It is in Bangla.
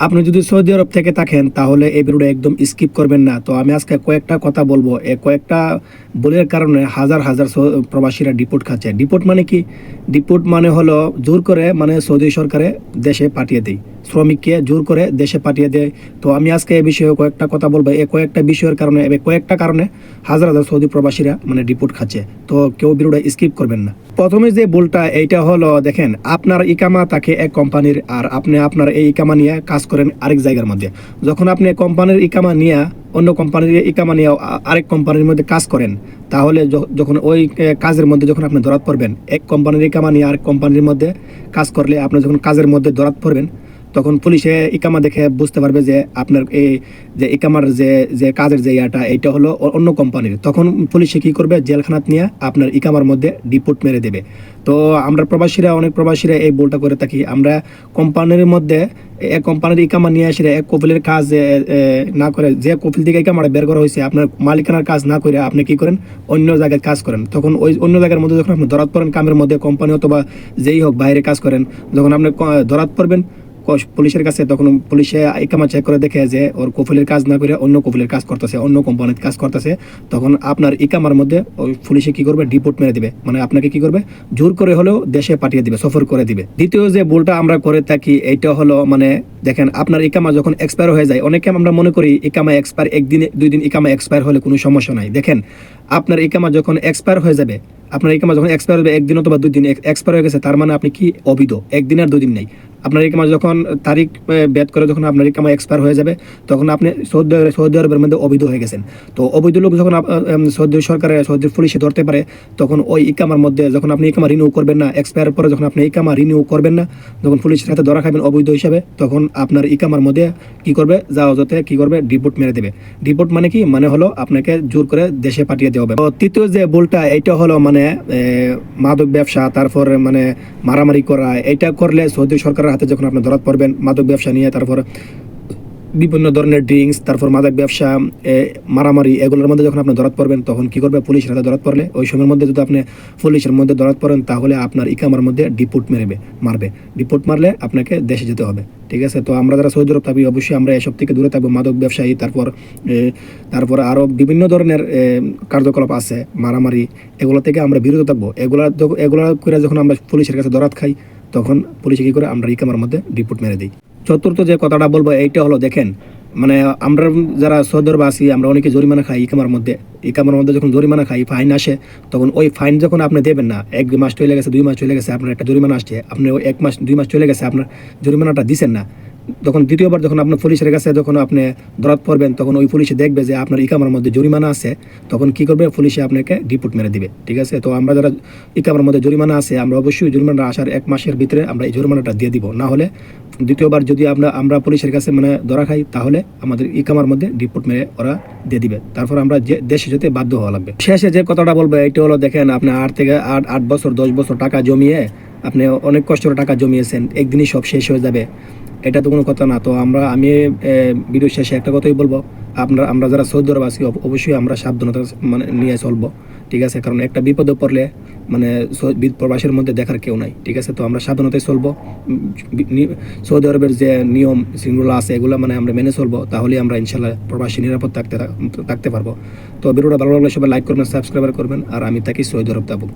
আপনি যদি সৌদি আরব থেকে থাকেন তাহলে এই ভিডিওটা একদম স্কিপ করবেন না। তো আমি আজকে কয়েকটা কথা বলবো, এই কয়েকটা বলের কারণে হাজার হাজার প্রবাসীরা ডিপোর্ট খাচ্ছে। ডিপোর্ট মানে কি? ডিপোর্ট মানে হলো জোর করে, মানে সৌদি সরকারে দেশে পাঠিয়ে দেয়, শ্রমিককে জোর করে দেশে পাঠিয়ে দেয়। তো আমি আজকে এই বিষয়ে কয়েকটা কথা বলবো। এই কয়েকটা বিষয়ের কারণে, কয়েকটা কারণে হাজার হাজার সৌদি প্রবাসীরা মানে ডিপোর্ট খাচ্ছে। তো কেউ ভিডিওটা স্কিপ করবেন না। প্রথমে যে ভুলটা এইটা হলো, দেখেন আপনার ইকামা থাকে এক কোম্পানির, আর আপনি আপনার এই ইকামা নিয়ে কাজ করেন আরেক জায়গার মধ্যে। যখন আপনি কোম্পানির ইকামা নিয়ে অন্য কোম্পানির ইকামা নিয়ে আরেক কোম্পানির মধ্যে কাজ করেন, তাহলে যখন ওই কাজের মধ্যে যখন আপনি ধরাত পড়বেন, এক কোম্পানির ইকামা নিয়ে আরেক কোম্পানির মধ্যে কাজ করলে আপনি যখন কাজের মধ্যে ধরাত পড়বেন, তখন পুলিশে ইকামা দেখে বুঝতে পারবে যে আপনার এই যে ইকামার যে যে কাজের যে ইয়াটা এইটা হলো অন্য কোম্পানির। তখন পুলিশে কি করবে, জেলখানাত নিয়ে আপনার ইকামার মধ্যে ডিপোর্ট মেরে দেবে। তো আমরা প্রবাসীরা, অনেক প্রবাসীরা এই ভুলটা করে থাকি। আমরা কোম্পানির মধ্যে এক কোম্পানির ইকামা নিয়ে আসলে এক কপিলের কাজ না করে, যে কপিল থেকে ইকামাটা বের করা হয়েছে আপনার মালিকানার কাজ না করে আপনি কি করেন, অন্য জায়গায় কাজ করেন। তখন ওই অন্য জায়গার মধ্যে যখন আপনি ধরাত পড়েন কামের মধ্যে, কোম্পানি অথবা যেই হোক বাইরে কাজ করেন, যখন আপনি ধরাত পড়বেন পুলিশের কাছে, তখন পুলিশে ইকামা চেক করে দেখে যে ওর কফিলের কাজ না করে অন্য কফিলের কাজ করতেছে, অন্য কোম্পানির কাজ করতেছে, তখন আপনার ইকামার মধ্যে ওই পুলিশে কি করবে, ডিপোর্ট মেরে দিবে। মানে আপনাকে কি করবে, জোর করে হলেও দেশে পাঠিয়ে দিবে, সফর করে দিবে। দ্বিতীয় যে ভুলটা আমরা করে থাকি এইটা হলো, মানে দেখেন আপনার ইকামা যখন এক্সপায়ার হয়ে যায়, অনেকে আমরা মনে করি ইকামা এক্সপায়ার একদিন দুই দিন ইকামা এক্সপায়ার হলে কোনো সমস্যা নাই। দেখেন আপনার ইকামা যখন এক্সপায়ার হয়ে যাবে, আপনার ইকামা যখন এক্সপায়ার হবে একদিন অথবা দুই দিন এক্সপায়ার হয়ে গেছে, তার মানে আপনি কি অবৈধ, একদিন আর দুই দিন নেই। আপনার ইকামা যখন তারিখ বেদ করে যখন আপনার ইকামা এক্সপায়ার হয়ে যাবে, তখন আপনি সৌদি আরবের মধ্যে অবৈধ হয়ে গেছেন। তো অবৈধ লোক যখন সৌদি সরকারের, সৌদি পুলিশে ধরতে পারে, তখন ওই ইকামার মধ্যে যখন আপনি ইকামা রিনিউ করবেন না, এক্সপায়ার পরে যখন আপনি ইকামা রিনিউ করবেন না, যখন পুলিশের হাতে ধরা খাবেন অবৈধ হিসাবে, তখন আপনার ইকামার মধ্যে কি করবে, যাওয়াতে কি করবে, ডিপোর্ট মেরে দেবে। ডিপোর্ট মানে কি, মানে হলো আপনাকে জোর করে দেশে পাঠিয়ে দেওয়া হবে। তো তৃতীয় যে ভুলটা এইটা হলো, মানে মাদক ব্যবসা, তারপর মানে মারামারি করা। এটা করলে সৌদি সরকারের হাতে যখন আপনি ধরা পড়বেন মাদক ব্যবসা নিয়ে, তারপর বিভিন্ন ধরনের ড্রিঙ্কস, তারপর মাদক ব্যবসা, মারামারি, এগুলোর মধ্যে যখন আপনি ধরাত পড়বেন, তখন কি করবে, পুলিশের হাতে ধরাত পড়লে ওই সময়ের মধ্যে যদি আপনি পুলিশের মধ্যে ধরাত পড়েন, তাহলে আপনার ইকামার মধ্যে ডিপোর্ট মারবে। ডিপোর্ট মারলে আপনাকে দেশে যেতে হবে। ঠিক আছে? তো আমরা যারা সৌদি আরব থাকি অবশ্যই আমরা এসব থেকে দূরে থাকবো। মাদক ব্যবসায়ী, তারপর আরও বিভিন্ন ধরনের কার্যকলাপ আছে, মারামারি, এগুলো থেকে আমরা বিরত থাকবো। এগুলা করে যখন আমরা পুলিশের কাছে ধরাত খাই, তখন পুলিশে কি করে, আমরা ইকামার মধ্যে ডিপোর্ট মেরে দিই। চতুর্থ যে কথাটা বলবো এইটা হলো, দেখেন মানে আমরা যারা সৌদি আরব আছি, আমরা অনেকে জরিমানা খাই ইকামার মধ্যে যখন জরিমানা খাই, ফাইন আসে, তখন ওই ফাইন যখন আপনি দেবেন না, 1 মাস চলে গেছে, 2 মাস চলে গেছে, আপনার একটা জরিমানা আসছে, আপনি ওই 1 মাস 2 মাস চলে গেছে, আপনার জরিমানাটা দিচ্ছেন না, তখন দ্বিতীয়বার যখন আপনার পুলিশের কাছে যখন আপনি ধরাত পড়বেন, তখন ওই পুলিশে দেখবে যে আপনার ইকামার মধ্যে জরিমানা আছে, তখন কি করবে, পুলিশে আপনাকে ডিপোর্ট মেরে দিবে। ঠিক আছে? তো আমরা যারা ইকামার মধ্যে জরিমানা আছে, আমরা অবশ্যই জরিমানা আসার 1 মাসের ভিতরে আমরা এই জরিমানাটা দিয়ে দিব। না হলে দ্বিতীয়বার যদি আমরা পুলিশের কাছে মানে ধরা খাই, তাহলে আমাদের ইকামার মধ্যে ডিপোর্ট মেরে ওরা দিয়ে দিবে। তারপর আমরা যে দেশে যেতে বাধ্য হওয়া লাগবে। শেষে যে কথাটা বলবো এইটা হলো, দেখেন আপনি 8 বছর 10 বছর টাকা জমিয়ে, আপনি অনেক কষ্ট করে টাকা জমিয়েছেন, একদিনই সব শেষ হয়ে যাবে, এটা তো কোনো কথা না। তো আমি ভিডিও শেষে একটা কথাই বলবো, আমরা যারা সৌদি আরব আছি অবশ্যই আমরা সাবধানতা মানে নিয়ে চলবো। ঠিক আছে? কারণ একটা বিপদে পড়লে মানে প্রবাসের মধ্যে দেখার কেউ নাই। ঠিক আছে? তো আমরা সাবধানতায় চলবো। সৌদি আরবের যে নিয়ম শৃঙ্খলা আছে এগুলো মানে আমরা মেনে চলবো, তাহলেই আমরা ইনশাল্লাহ প্রবাসী নিরাপদ থাকতে পারবো। তো ভিডিওটা ভালো লাগলে সবাই লাইক করবেন, সাবস্ক্রাইব করবেন। আর আমি থাকি সৌদি আরব তাবুক।